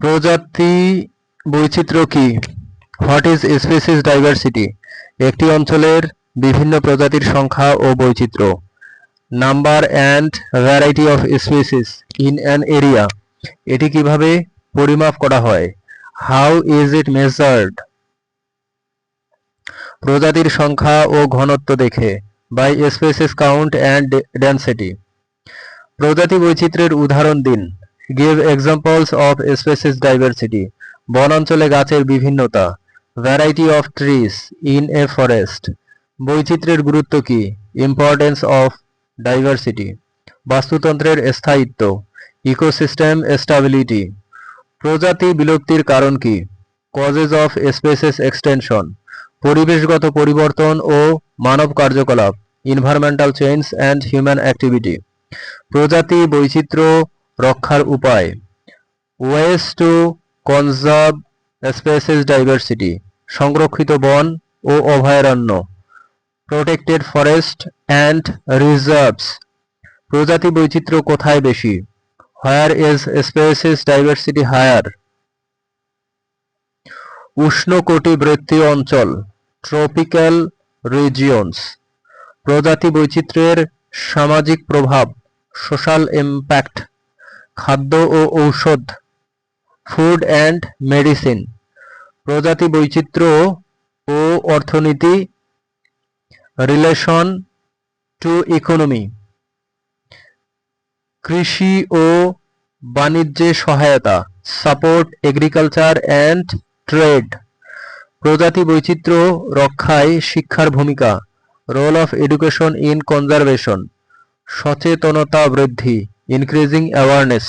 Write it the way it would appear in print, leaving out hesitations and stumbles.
প্রজাতি বৈচিত্র্য কি? What is species diversity? একটি অঞ্চলের বিভিন্ন প্রজাতির সংখ্যা ও বৈচিত্র্য। Number and variety of species in an area, এটি কিভাবে পরিমাপ করা হয়? How is it measured? প্রজাতির সংখ্যা ও ঘনত্ব দেখে, by species count and density. প্রজাতি বৈচিত্র্যের উদাহরণ দিন। Give examples of species diversity. বনাঞ্চলে গাছের বিভিন্নতা। Variety of trees in a forest. বৈচিত্র্যের গুরুত্ব কি? Importance of diversity. বাস্তুতন্ত্রের স্থায়িত্ব। Ecosystem stability. প্রজাতি বিলুপ্তির কারণ কি? Causes of species extension. পরিবেশগত পরিবর্তন ও মানব কার্যকলাপ। Environmental change and human activity. প্রজাতি বৈচিত্র্য রক্ষার উপায়। Ways to conserve species diversity. সংরক্ষিত বন ও অভয়ারণ্য। Protected forest and reserves. প্রজাতি বৈচিত্র্য কোথায় বেশি? Where is species diversity higher? উষ্ণকটিবৃত্তীয় অঞ্চল। Tropical regions. প্রজাতি বৈচিত্র্যের সামাজিক প্রভাব। Social impact. খাদ্য ও ঔষধ। Food and medicine. প্রজাতি বৈচিত্র্য ও অর্থনীতি। Relation to economy. কৃষি ও বাণিজ্যে সহায়তা। Support agriculture and trade. প্রজাতি বৈচিত্র্য রক্ষায় শিক্ষার ভূমিকা। Role of education in conservation. সচেতনতা বৃদ্ধি। Increasing awareness.